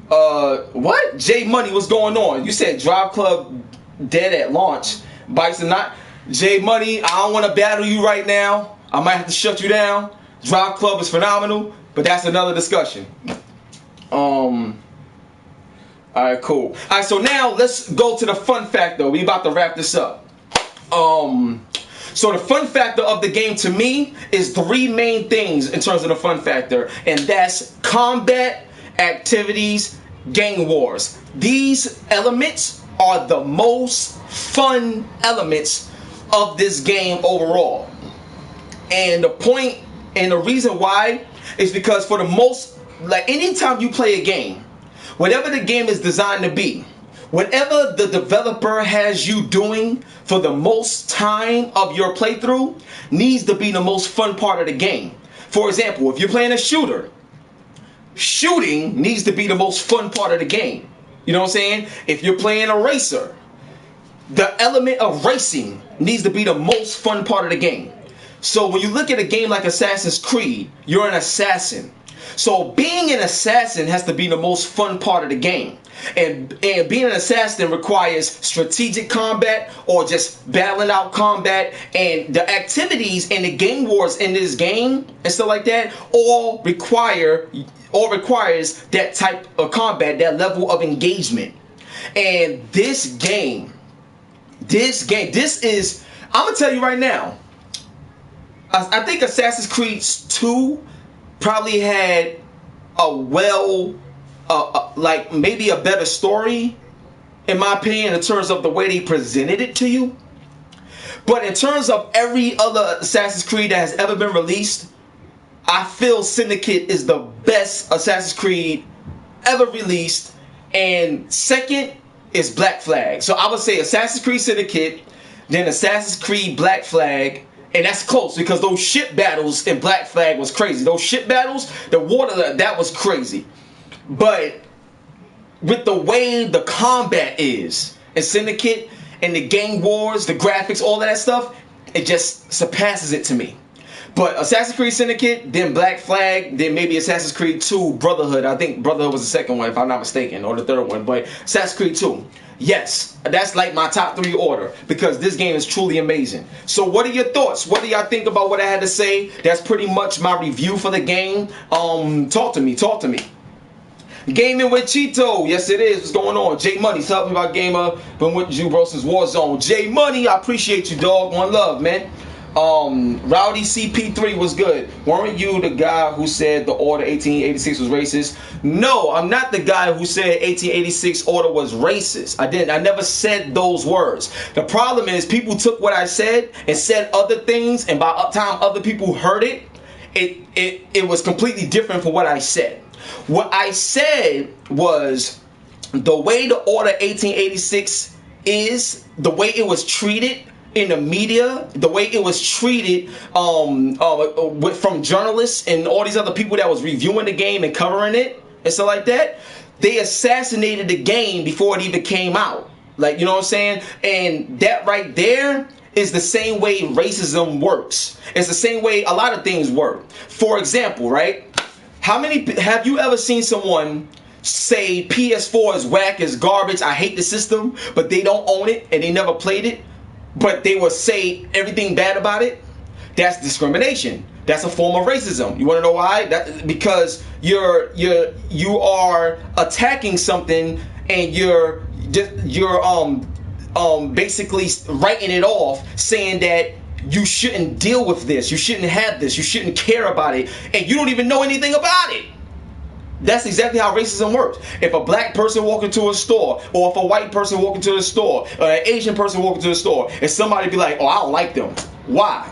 What? J Money, what's going on? You said Drive Club dead at launch, bikes or not. J Money, I don't want to battle you right now. I might have to shut you down. Drive Club is phenomenal, but that's another discussion. Alright, cool. Alright, so now let's go to the fun fact though. We about to wrap this up. So the fun factor of the game to me is three main things in terms of the fun factor, and that's combat, activities, gang wars. These elements are the most fun elements of this game overall. And the point and the reason why is because for the most like anytime you play a game, whatever the game is designed to be, whatever the developer has you doing for the most time of your playthrough needs to be the most fun part of the game. For example, if you're playing a shooter, shooting needs to be the most fun part of the game. You know what I'm saying? If you're playing a racer, the element of racing needs to be the most fun part of the game. So when you look at a game like Assassin's Creed, you're an assassin. So being an assassin has to be the most fun part of the game. And being an assassin requires strategic combat or just battling out combat, and the activities and the game wars in this game and stuff like that all requires that type of combat, that level of engagement. And this is, I'm gonna tell you right now, I think Assassin's Creed 2 probably had like maybe a better story, in my opinion, in terms of the way they presented it to you. But in terms of every other Assassin's Creed that has ever been released, I feel Syndicate is the best Assassin's Creed ever released. And second is Black Flag. So I would say Assassin's Creed Syndicate, then Assassin's Creed Black Flag. And that's close because those ship battles in Black Flag was crazy. Those ship battles, the water, that was crazy. But with the way the combat is in Syndicate and the gang wars, the graphics, all of that stuff, it just surpasses it to me. But Assassin's Creed Syndicate, then Black Flag, then maybe Assassin's Creed 2 Brotherhood. I think Brotherhood was the second one, if I'm not mistaken, or the third one. But Assassin's Creed 2. Yes, that's like my top 3 order because this game is truly amazing. So what are your thoughts? What do y'all think about what I had to say? That's pretty much my review for the game. Talk to me. Gaming with Cheeto. Yes, it is. What's going on? J Money, tell me about Gamer. Been with you, bro, since Warzone. J Money, I appreciate you, dog. One love, man. Rowdy CP3 was good. Weren't you the guy who said the order 1886 was racist? No, I'm not the guy who said 1886 order was racist. I never said those words. The problem is people took what I said and said other things, and by the time other people heard it, it was completely different from what I said. What I said was the way the order 1886 is, the way it was treated in the media, the way it was treated from journalists and all these other people that was reviewing the game and covering it and stuff like that, they assassinated the game before it even came out. Like, you know what I'm saying? And that right there is the same way racism works. It's the same way a lot of things work. For example, right? Have you ever seen someone say PS4 is whack, is garbage, I hate the system, but they don't own it and they never played it, but they will say everything bad about it? That's discrimination. That's a form of racism. You want to know why? Because you are attacking something and you're basically writing it off, saying that you shouldn't deal with this, you shouldn't have this, you shouldn't care about it, and you don't even know anything about it. That's exactly how racism works. If a black person walk into a store, or if a white person walk into the store, or an Asian person walk into the store, and somebody be like, oh, I don't like them. Why?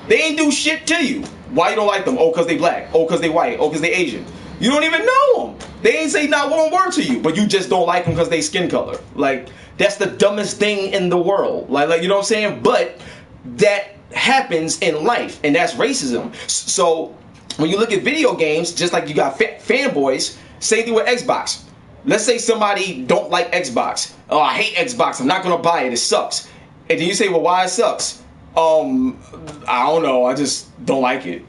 They ain't do shit to you. Why you don't like them? Oh, because they black. Oh, because they white. Oh, because they Asian. You don't even know them. They ain't say not one word to you, but you just don't like them because they skin color. Like, that's the dumbest thing in the world. Like, you know what I'm saying? But that happens in life, and that's racism. So when you look at video games, just like you got fanboys, same thing with Xbox. Let's say somebody don't like Xbox. Oh, I hate Xbox. I'm not gonna buy it. It sucks. And then you say, well, why it sucks? I don't know. I just don't like it.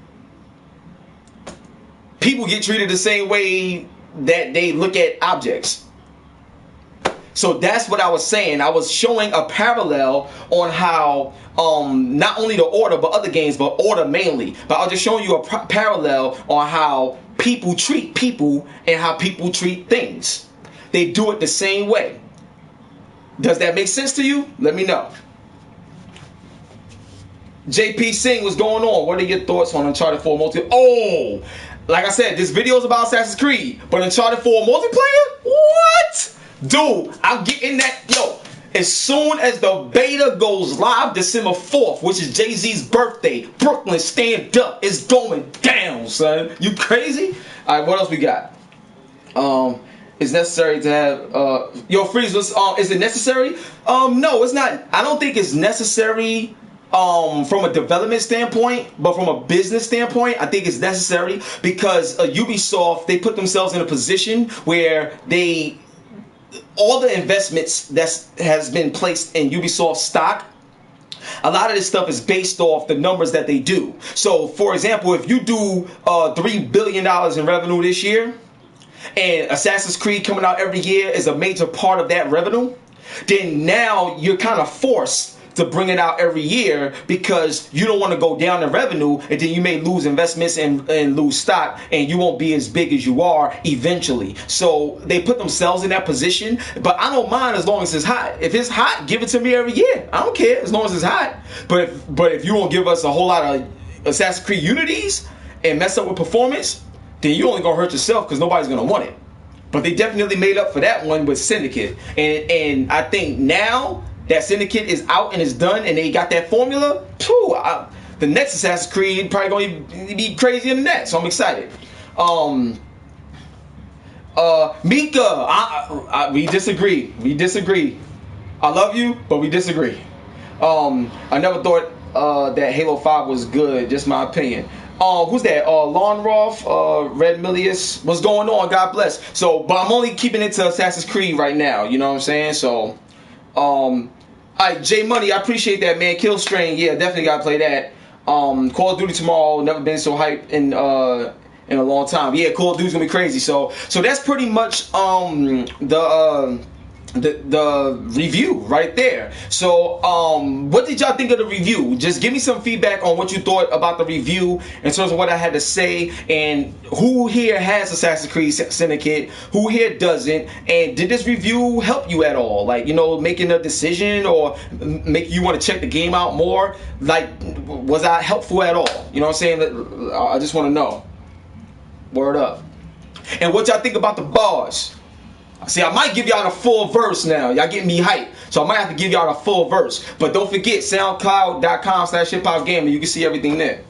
People get treated the same way that they look at objects. So that's what I was saying. I was showing a parallel on how not only the order but other games, but order mainly. But I was just showing you a parallel on how people treat people and how people treat things. They do it the same way. Does that make sense to you? Let me know. JP Singh, what's going on? What are your thoughts on Uncharted 4 multiplayer? Oh, like I said, this video is about Assassin's Creed, but Uncharted 4 multiplayer? What? Dude, I'm getting that. Yo, as soon as the beta goes live December 4th, which is Jay-Z's birthday, Brooklyn, stand up. It's going down, son. You crazy? All right, what else we got? It's necessary to have Freeze was is it necessary? No, it's not. I don't think it's necessary from a development standpoint, but from a business standpoint, I think it's necessary because Ubisoft, they put themselves in a position where all the investments that has been placed in Ubisoft stock, a lot of this stuff is based off the numbers that they do. So, for example, if you do $3 billion in revenue this year, and Assassin's Creed coming out every year is a major part of that revenue, then now you're kind of forced to bring it out every year because you don't want to go down in revenue, and then you may lose investments and lose stock, and you won't be as big as you are eventually. So they put themselves in that position, but I don't mind as long as it's hot. If it's hot, give it to me every year. I don't care as long as it's hot. But if you won't give us a whole lot of Assassin's Creed Unities and mess up with performance, then you're only gonna hurt yourself because nobody's gonna want it. But they definitely made up for that one with Syndicate, and I think now that Syndicate is out and is done, and they got that formula, the next Assassin's Creed probably gonna be crazier than that. So I'm excited. Mika, we disagree. We disagree. I love you, but we disagree. I never thought that Halo 5 was good. Just my opinion. Who's that? Lon Roth, Red Milius. What's going on? God bless. So, but I'm only keeping it to Assassin's Creed right now. You know what I'm saying? So, alright, J Money, I appreciate that, man. Kill Strain, yeah, definitely gotta play that. Call of Duty tomorrow. Never been so hyped in a long time. Yeah, Call of Duty's gonna be crazy. So that's pretty much the review right there. So what did y'all think of the review? Just give me some feedback on what you thought about the review in terms of what I had to say, and who here has Assassin's Creed Syndicate, who here doesn't, and did this review help you at all? Like, you know, making a decision or make you want to check the game out more? Like, was I helpful at all? You know what I'm saying? I just want to know. Word up. And what y'all think about the bars? See, I might give y'all the full verse now. Y'all getting me hyped. So I might have to give y'all the full verse. But don't forget, soundcloud.com/HipHopGamer. You can see everything there.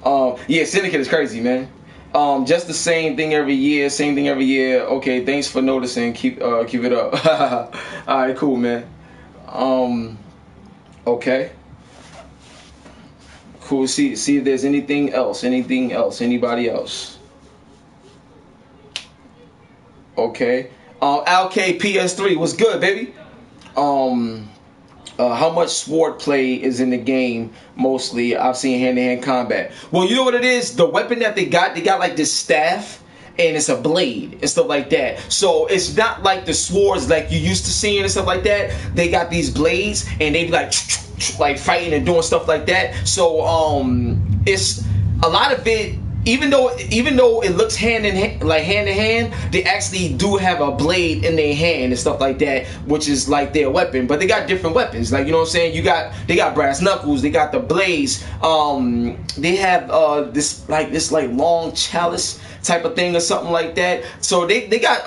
Yeah, Syndicate is crazy, man. Just the same thing every year. Same thing every year. Okay, thanks for noticing. Keep it up. Alright, cool, man. Okay. Cool. See if there's anything else. Anybody else? Okay. LK PS3 was good, baby. How much sword play is in the game? Mostly, I've seen hand-to-hand combat. Well, you know what it is? The weapon that they got like this staff, and it's a blade and stuff like that. So it's not like the swords like you used to seeing and stuff like that. They got these blades, and they be like fighting and doing stuff like that. So it's a lot of it. Even though it looks hand in hand, they actually do have a blade in their hand and stuff like that, which is like their weapon. But they got different weapons, like, you know what I'm saying. They got brass knuckles, they got the blades. They have this long chalice type of thing or something like that. So they got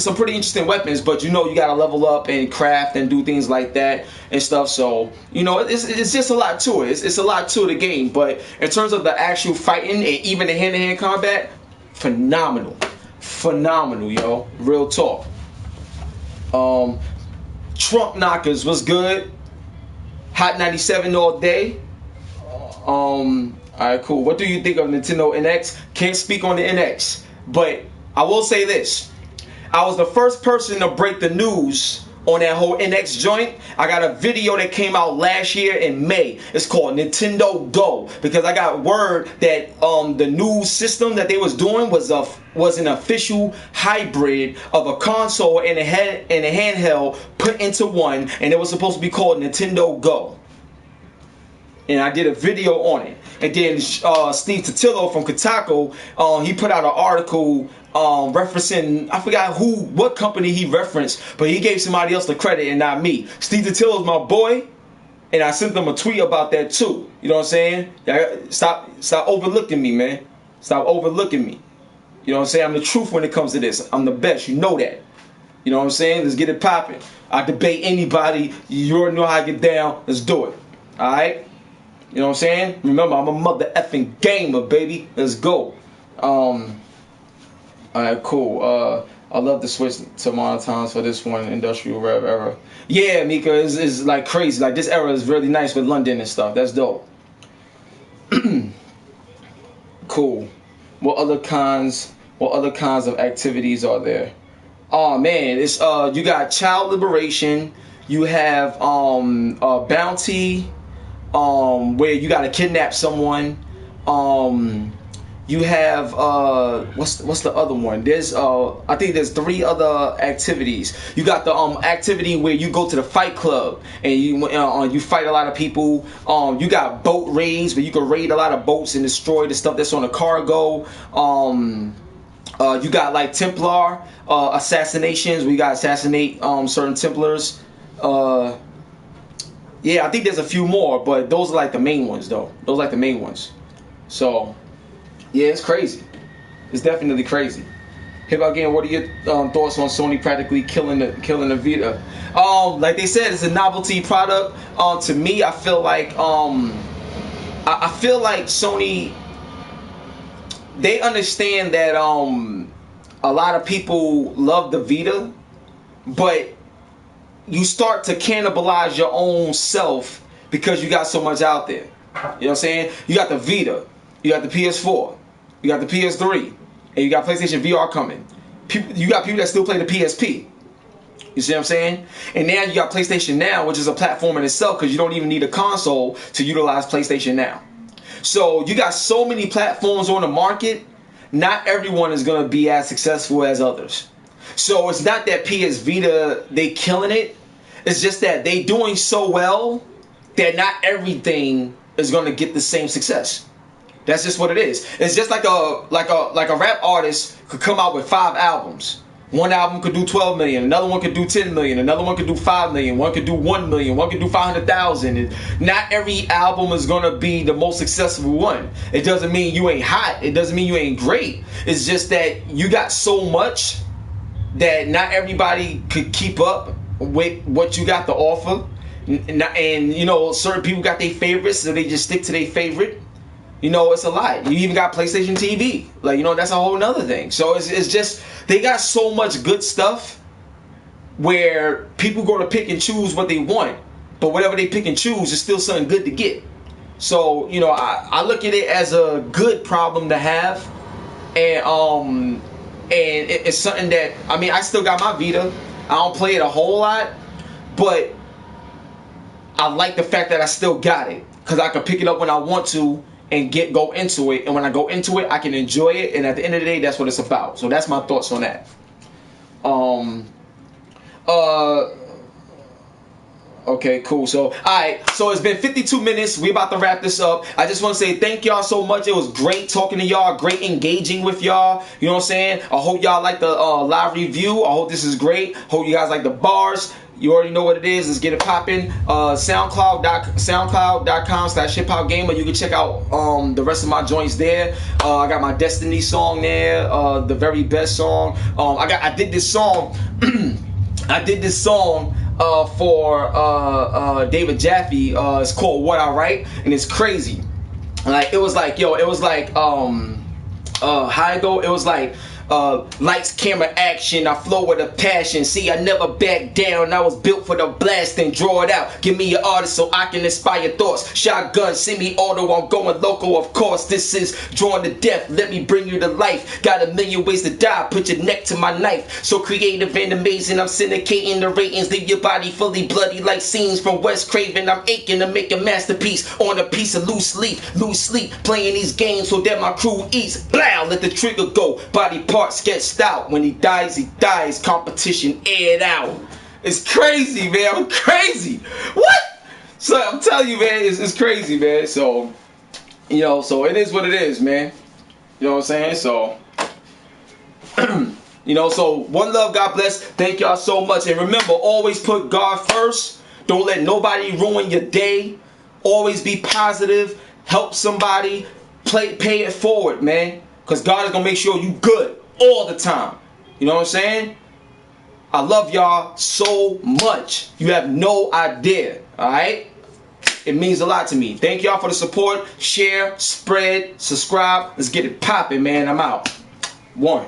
some pretty interesting weapons. But you know, you gotta level up and craft and do things like that and stuff. So you know, it's just a lot to it. It's a lot to the game. But in terms of the actual fighting and even the hand-to-hand combat, phenomenal, yo. Real talk. Trunk knockers was good. HOT97 all day. Alright, cool. What do you think of Nintendo NX? Can't speak on the NX, but I will say this. I was the first person to break the news on that whole NX joint. I got a video that came out last year in May. It's called Nintendo Go, because I got word that the new system that they was doing was an official hybrid of a console and a handheld put into one, and it was supposed to be called Nintendo Go. And I did a video on it. And then Steve Totillo from Kotaku, he put out an article referencing, I forgot what company he referenced, but he gave somebody else the credit and not me. Steve Totillo's my boy, and I sent them a tweet about that too. You know what I'm saying? Stop overlooking me, man. Stop overlooking me. You know what I'm saying? I'm the truth when it comes to this. I'm the best. You know that. You know what I'm saying? Let's get it popping. I debate anybody. You already know how I get down. Let's do it. Alright? You know what I'm saying? Remember, I'm a mother effing gamer, baby. Let's go. Alright, cool. I love to switch to monotons for this one, industrial rev era. Yeah, Mika, is like crazy. Like, this era is really nice with London and stuff. That's dope. Cool. What other kinds of activities are there? Oh man, it's you got child liberation. You have bounty, where you gotta kidnap someone. You have what's the other one? There's I think there's 3 other activities. You got the activity where you go to the fight club and you fight a lot of people. You got boat raids where you can raid a lot of boats and destroy the stuff that's on the cargo. You got like Templar assassinations where you gotta assassinate certain Templars. Yeah, I think there's a few more, but those are like the main ones though. Those are like the main ones. So yeah, it's crazy. It's definitely crazy. HipHopGamer, what are your thoughts on Sony practically killing the Vita? Like they said, it's a novelty product. To me, I feel like I feel like Sony, they understand that a lot of people love the Vita, but you start to cannibalize your own self because you got so much out there. You know what I'm saying? You got the Vita, you got the PS4, you got the PS3, and you got PlayStation VR coming. You got people that still play the PSP. You see what I'm saying? And now you got PlayStation Now, which is a platform in itself because you don't even need a console to utilize PlayStation Now. So you got so many platforms on the market, not everyone is going to be as successful as others. So it's not that PS Vita, they killing it. It's just that they doing so well that not everything is going to get the same success. That's just what it is. It's just like a rap artist could come out with 5 albums. One album could do 12 million, another one could do 10 million, another one could do 5 million, one could do 1 million, one could do 500,000. Not every album is gonna be the most successful one. It doesn't mean you ain't hot. It doesn't mean you ain't great. It's just that you got so much that not everybody could keep up with what you got to offer. And you know, certain people got their favorites, so they just stick to their favorite. You know, it's a lot. You even got PlayStation TV. Like, you know, that's a whole nother thing. So it's just, they got so much good stuff where people go to pick and choose what they want. But whatever they pick and choose is still something good to get. So, you know, I look at it as a good problem to have. And it's something that, I mean, I still got my Vita. I don't play it a whole lot. But I like the fact that I still got it. Because I can pick it up when I want to and go into it, and when I go into it, I can enjoy it, and at the end of the day, that's what it's about. So that's my thoughts on that. Okay, cool. So, alright, so it's been 52 minutes. We about to wrap this up. I just want to say thank y'all so much. It was great talking to y'all, great engaging with y'all. You know what I'm saying? I hope y'all like the live review. I hope this is great. Hope you guys like the bars. You already know what it is. Let's get it popping. SoundCloud.com/HipHopGamer. You can check out the rest of my joints there. I got my Destiny song there, the very best song. I did this song. I did this song for David Jaffe. It's called What I Write, and it's crazy. Like, it was like, how it go? It was like, lights, camera, action. I flow with a passion. See, I never back down. I was built for the blast and draw it out. Give me an artist so I can inspire thoughts. Shotgun, semi-auto, I'm going loco. Of course, this is Drawn to Death. Let me bring you to life. Got a million ways to die. Put your neck to my knife. So creative and amazing. I'm syndicating the ratings. Leave your body fully bloody like scenes from Wes Craven. I'm aching to make a masterpiece on a piece of loose sleep. Playing these games so that my crew eats. Blow, let the trigger go. Body parts get stout. When he dies, he dies. Competition aired out. It's crazy, man. I'm crazy. What? So I'm telling you, man, it's crazy, man. So, you know, so it is what it is, man. You know what I'm saying? So, you know, so one love, God bless. Thank y'all so much. And remember, always put God first. Don't let nobody ruin your day. Always be positive. Help somebody. Pay it forward, man. Because God is going to make sure you good all the time. You know what I'm saying? I love y'all so much. You have no idea. Alright? It means a lot to me. Thank y'all for the support. Share, spread, subscribe. Let's get it popping, man. I'm out. 1.